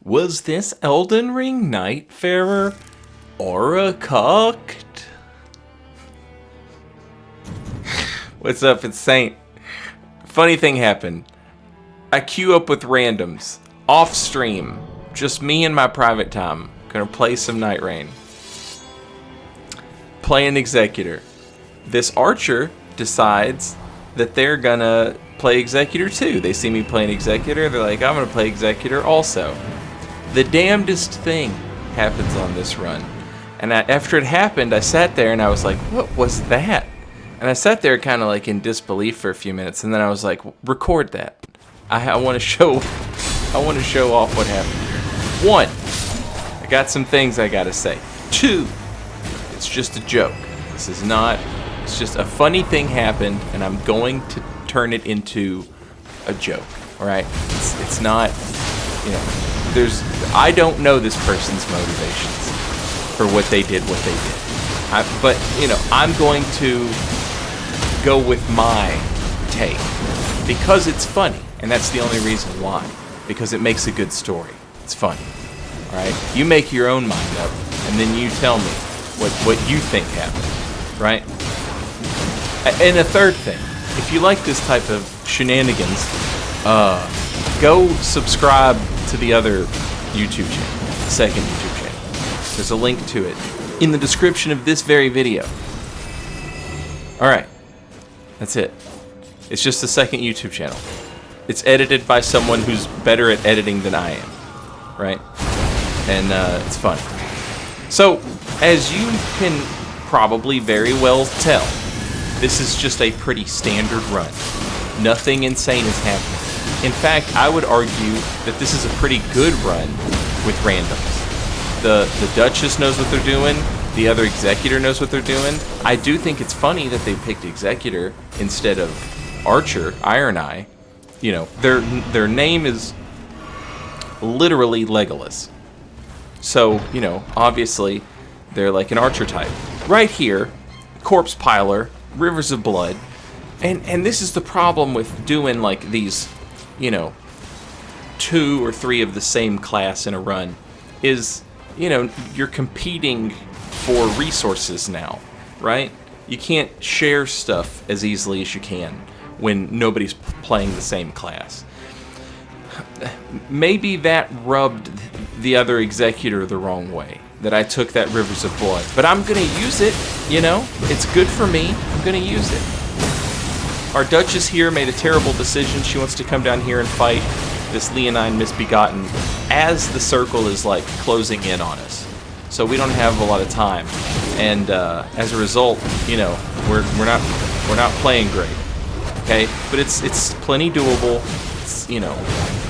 Was this Elden Ring Nightfarer or a cocked? What's up, it's Saint. Funny thing happened. I queue up with randoms, off stream, just me and my private time. Gonna play some Night Rain. Play an Executor. This Archer decides that they're gonna play Executor too. They see me playing Executor, they're like, I'm gonna play Executor also. The damnedest thing happens on this run. And after it happened, I sat there and I was like, what was that? And I sat there kind of like in disbelief for a few minutes, and then I was like, record that. I want to show off what happened here. 1, I got some things I gotta say. 2, it's just a joke. This is not, it's just a funny thing happened, and I'm going to turn it into a joke, alright? It's not, you know, I don't know this person's motivations for what they did. But, you know, I'm going to go with my take because it's funny, and that's the only reason why. Because it makes a good story. It's funny. Alright? You make your own mind up, and then you tell me what you think happened. Right? And a third thing, if you like this type of shenanigans, go subscribe to the other YouTube channel, the second YouTube channel. There's a link to it in the description of this very video. Alright, that's it. It's just the second YouTube channel. It's edited by someone who's better at editing than I am, right? And it's fun. So, as you can probably very well tell, this is just a pretty standard run. Nothing insane is happening. In fact, I would argue that this is a pretty good run with randoms. The Duchess knows what they're doing. The other Executor knows what they're doing. I do think it's funny that they picked Executor instead of Archer, Iron Eye. You know, their name is literally Legolas. So, you know, obviously, they're like an Archer type. Right here, Corpse Piler, Rivers of Blood. And this is the problem with doing, like, these, you know, 2 or 3 of the same class in a run, is, you know, you're competing for resources now, right? You can't share stuff as easily as you can when nobody's playing the same class. Maybe that rubbed the other Executor the wrong way, that I took that Rivers of Blood. But I'm gonna use it, you know? It's good for me. I'm gonna use it. Our Duchess here made a terrible decision. She wants to come down here and fight this Leonine Misbegotten as the circle is like closing in on us. So we don't have a lot of time, and as a result, you know, we're not playing great. Okay, but it's plenty doable. It's, you know,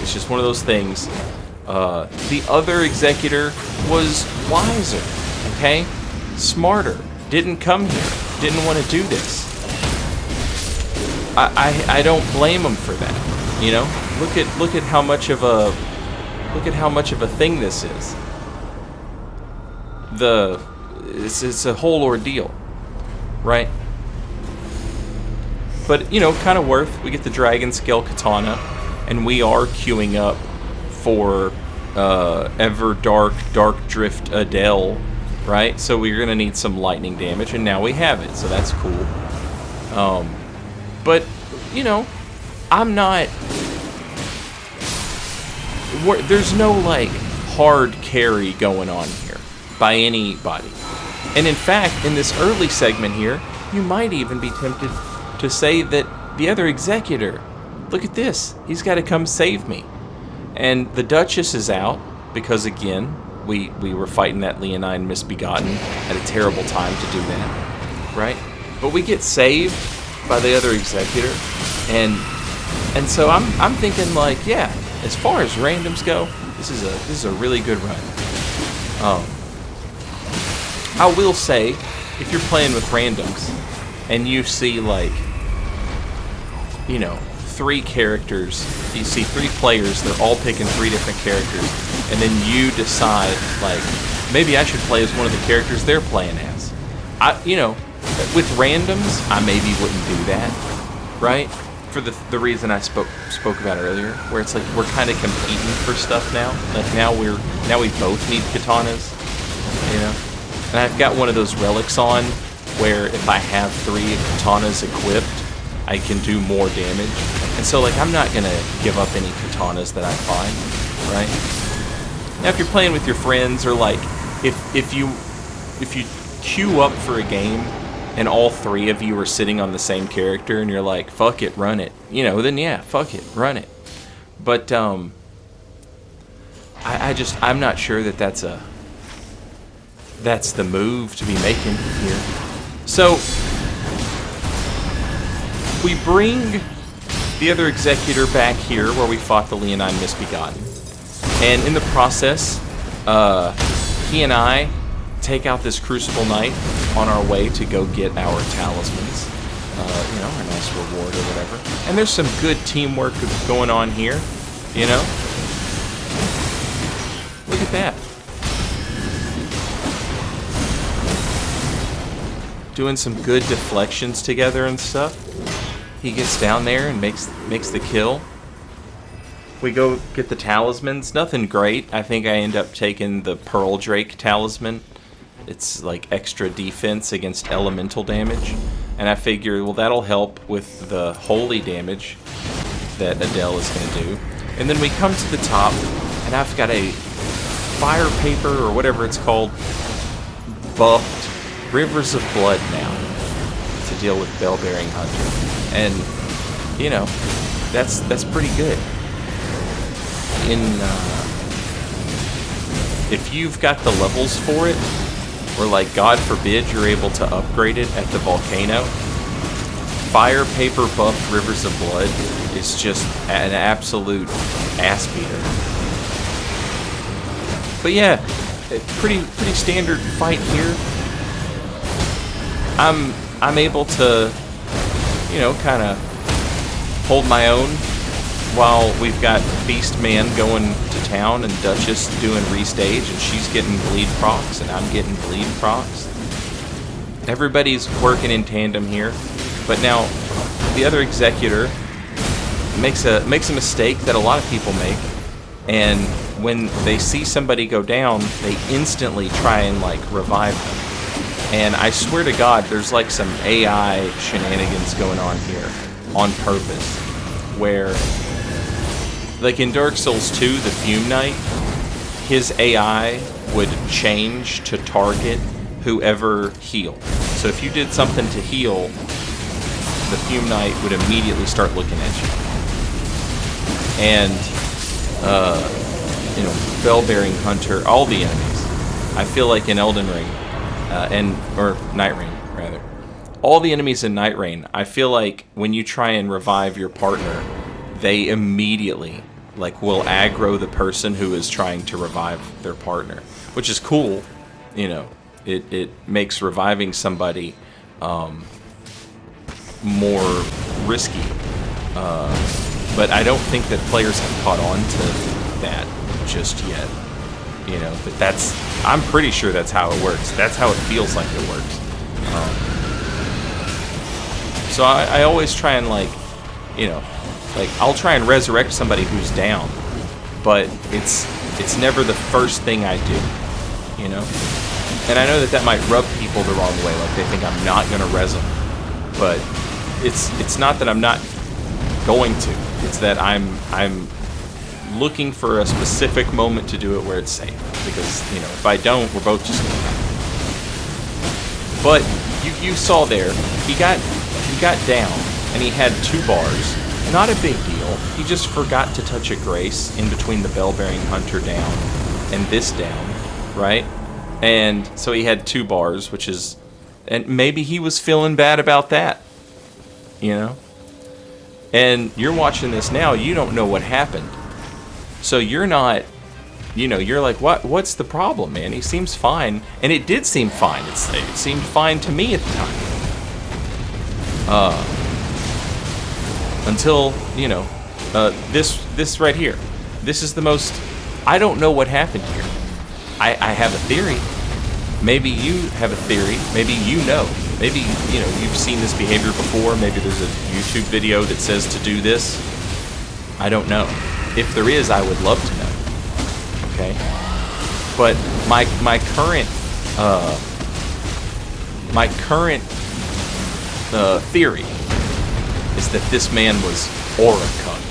it's just one of those things. The other Executor was wiser. Okay, smarter. Didn't come here. Didn't want to do this. I don't blame him for that. You know, look at how much of a thing this is. It's a whole ordeal, right? But you know, kind of worth. We get the Dragon Scale Katana, and we are queuing up for Ever Dark Drift Adele, right? So we're gonna need some lightning damage, and now we have it, so that's cool. But, you know, I'm not... There's no, like, hard carry going on here by anybody. And in fact, in this early segment here, you might even be tempted to say that the other Executor, look at this, he's got to come save me. And the Duchess is out, because again, we were fighting that Leonine Misbegotten at a terrible time to do that, right? But we get saved by the other Executor, and so I'm thinking, like, yeah, as far as randoms go, this is a really good run. I will say, if you're playing with randoms and you see, like, you know, 3 characters, you see 3 players, they're all picking 3 different characters, and then you decide, like, maybe I should play as one of the characters they're playing as. You know, with randoms, I maybe wouldn't do that, right? for the reason I spoke about earlier, where it's like we're kind of competing for stuff now. Like now we both need katanas, you know. And I've got one of those relics on, where if I have 3 katanas equipped, I can do more damage. And so like I'm not gonna give up any katanas that I find, right? Now if you're playing with your friends, or like if you queue up for a game and all 3 of you are sitting on the same character and you're like, fuck it, run it, you know, then yeah, fuck it, run it. But I'm not sure that that's the move to be making here. So we bring the other Executor back here where we fought the Leonine Misbegotten, and in the process he and I take out this Crucible Knight on our way to go get our talismans, you know, our nice reward or whatever. And there's some good teamwork going on here, you know. Look at that. Doing some good deflections together and stuff. He gets down there and makes the kill. We go get the talismans. Nothing great. I think I end up taking the Pearl Drake talisman. It's like extra defense against elemental damage. And I figure, well, that'll help with the holy damage that Adele is going to do. And then we come to the top, and I've got a fire paper, or whatever it's called, buffed Rivers of Blood now to deal with Bell-Bearing Hunter. And, you know, that's pretty good. If you've got the levels for it, or like God forbid you're able to upgrade it at the volcano, fire paper buffed Rivers of Blood is just an absolute ass beater. But yeah, pretty standard fight here. I'm able to, you know, kind of hold my own while we've got Beast Man going to town and Duchess doing restage, and she's getting bleed procs and I'm getting bleed procs. Everybody's working in tandem here, but now the other Executor makes a mistake that a lot of people make, and when they see somebody go down, they instantly try and like revive them. And I swear to God, there's like some AI shenanigans going on here on purpose, where like in Dark Souls 2, the Fume Knight, his AI would change to target whoever healed. So if you did something to heal, the Fume Knight would immediately start looking at you. And, you know, Bell-Bearing Hunter, all the enemies, I feel like in Elden Ring, or Night Rain, rather. All the enemies in Night Rain, I feel like when you try and revive your partner, they immediately like will aggro the person who is trying to revive their partner, which is cool. You know, it makes reviving somebody more risky, but I don't think that players have caught on to that just yet. You know, but I'm pretty sure that's how it works. That's how it feels like it works. So I always try and like, you know, like I'll try and resurrect somebody who's down, but it's never the first thing I do, you know. And I know that might rub people the wrong way, like they think I'm not gonna res them, but it's not that I'm not going to. It's that I'm looking for a specific moment to do it where it's safe, because you know if I don't, we're both just gonna die. But you saw there, he got down and he had 2 bars. Not a big deal. He just forgot to touch a grace in between the Bell-Bearing Hunter down and this down, right? And so he had 2 bars, which is, and maybe he was feeling bad about that, you know. And you're watching this now, you don't know what happened. So you're not, you know, you're like, what's the problem, man? He seems fine. And it did seem fine. It seemed fine to me at the time. Until, you know, this right here. This is the most, I don't know what happened here. I have a theory. Maybe you have a theory. Maybe you know. Maybe, you know, you've seen this behavior before. Maybe there's a YouTube video that says to do this. I don't know. If there is, I would love to know. Okay? But my current theory is that this man was aura cucked.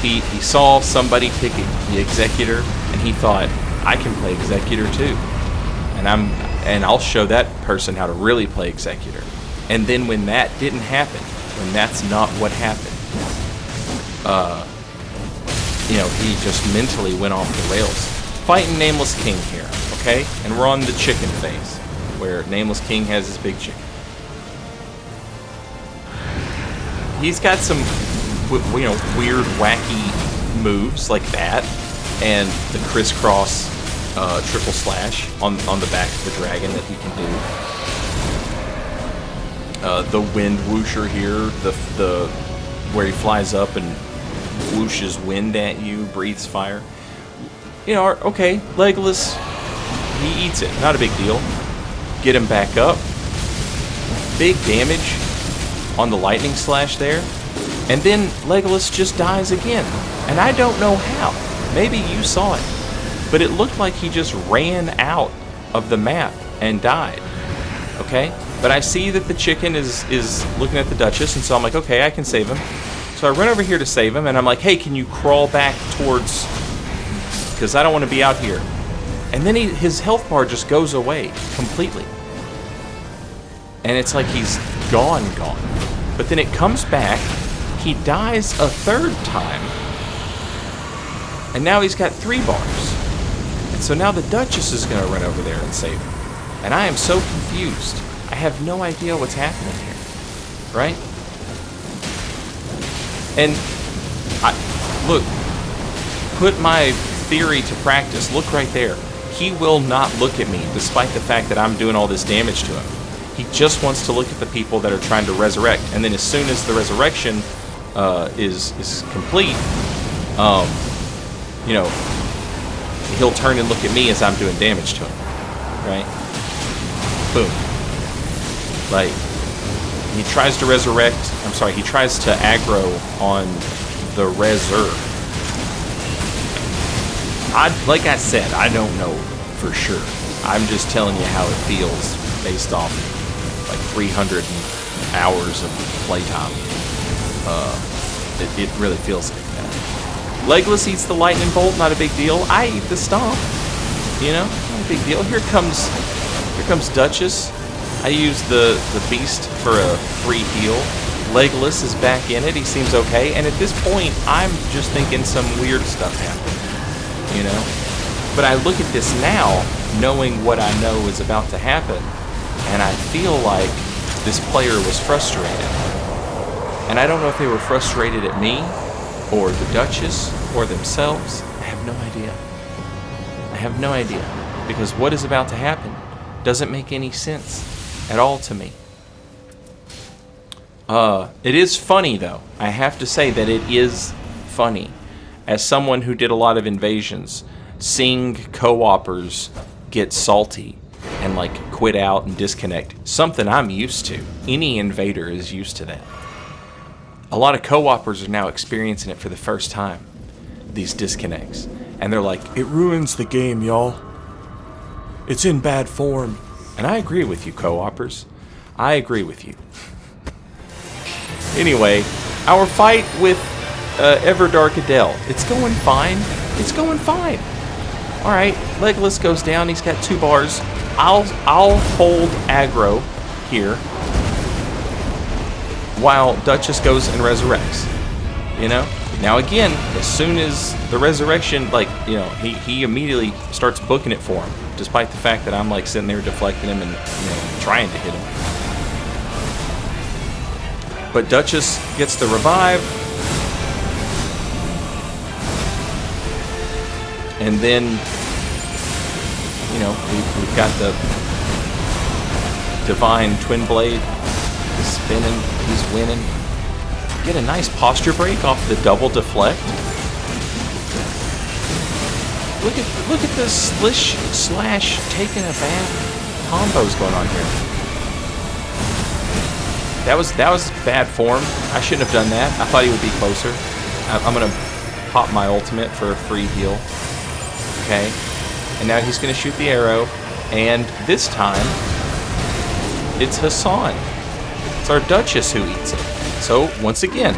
He saw somebody pick the Executor, and he thought, I can play Executor too. And I'll show that person how to really play Executor. And then when that didn't happen, when that's not what happened, you know, he just mentally went off the rails. Fighting Nameless King here, okay? And we're on the chicken phase, where Nameless King has his big chicken. He's got some, you know, weird, wacky moves like that, and the crisscross triple slash on the back of the dragon that he can do. The wind whoosher here, the where he flies up and whooshes wind at you, breathes fire. You know, okay, Legolas, he eats it, not a big deal. Get him back up. Big damage on the lightning slash there. And then Legolas just dies again. And I don't know how. Maybe you saw it. But it looked like he just ran out of the map and died. Okay? But I see that the chicken is looking at the Duchess, and so I'm like, okay, I can save him. So I run over here to save him, and I'm like, hey, can you crawl back towards... because I don't want to be out here. And then his health bar just goes away completely. And it's like he's gone. But then it comes back, he dies a third time, and now he's got 3 bars. And so now the Duchess is going to run over there and save him. And I am so confused. I have no idea what's happening here. Right? And, look, put my theory to practice. Look right there. He will not look at me, despite the fact that I'm doing all this damage to him. He just wants to look at the people that are trying to resurrect. And then as soon as the resurrection is complete, you know, he'll turn and look at me as I'm doing damage to him. Right? Boom. Like, he tries to resurrect. I'm sorry, he tries to aggro on the reser. Like I said, I don't know for sure. I'm just telling you how it feels based off like 300 hours of playtime. It really feels like that. Legolas eats the lightning bolt, not a big deal. I eat the stomp, you know, not a big deal. Here comes Duchess. I use the beast for a free heal. Legolas is back in it. He seems okay. And at this point, I'm just thinking some weird stuff happened. You know? But I look at this now, knowing what I know is about to happen, and I feel like this player was frustrated. And I don't know if they were frustrated at me, or the Duchess, or themselves. I have no idea. I have no idea. Because what is about to happen doesn't make any sense at all to me. It is funny, though. I have to say that it is funny. As someone who did a lot of invasions, seeing co-opers get salty and like quit out and disconnect, something I'm used to. Any invader is used to that. A lot of co-opers are now experiencing it for the first time, these disconnects. And they're like, it ruins the game, y'all. It's in bad form. And I agree with you, co-opers. I agree with you. Anyway, our fight with Everdark Adele. It's going fine. It's going fine. Alright, Legolas goes down. He's got 2 bars. I'll hold aggro here while Duchess goes and resurrects. You know? Now again, as soon as the resurrection, like, you know, he immediately starts booking it for him, despite the fact that I'm like sitting there deflecting him and, you know, trying to hit him. But Duchess gets the revive. And then, you know, we've got the Divine Twin Blade. He's spinning. He's winning. Get a nice posture break off the double deflect. Look at the slish slash taking a bath combos going on here. That was bad form. I shouldn't have done that. I thought he would be closer. I'm going to pop my ultimate for a free heal. Okay. And now he's going to shoot the arrow. And this time, it's Hassan. It's our Duchess who eats it. So, once again,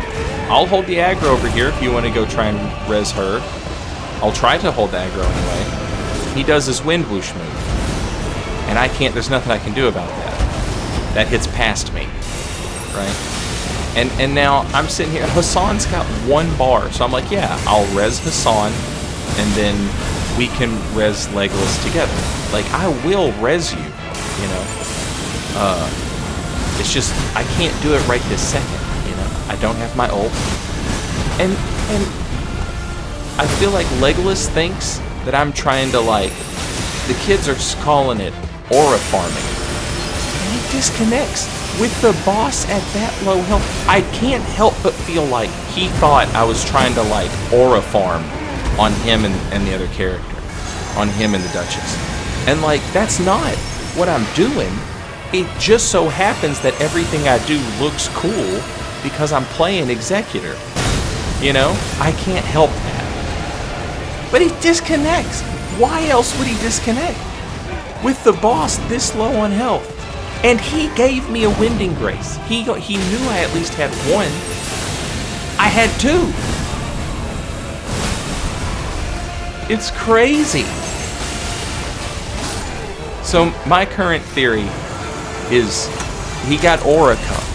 I'll hold the aggro over here if you want to go try and res her. I'll try to hold the aggro anyway. He does his wind whoosh move. And I can't, there's nothing I can do about that. That hits past me. Right? And now I'm sitting here, Hassan's got 1 bar. So I'm like, yeah, I'll res Hassan. And then we can res Legolas together. Like, I will res you, you know. It's just, I can't do it right this second, you know. I don't have my ult. And I feel like Legolas thinks that I'm trying to, like, the kids are calling it aura farming. And he disconnects with the boss at that low health. I can't help but feel like he thought I was trying to, like, aura farm on him and the other character. On him and the Duchess. And, like, that's not what I'm doing. It just so happens that everything I do looks cool because I'm playing Executor. You know? I can't help that. But he disconnects. Why else would he disconnect? With the boss this low on health. And he gave me a Winding Grace. He knew I at least had 1. I had 2. It's crazy. So my current theory is he got aura cuffed.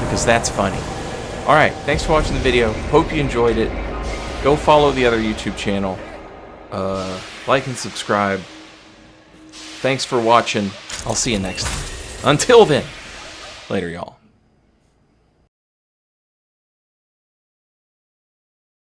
Because that's funny. Alright, thanks for watching the video. Hope you enjoyed it. Go follow the other YouTube channel. Like and subscribe. Thanks for watching. I'll see you next time. Until then, later y'all.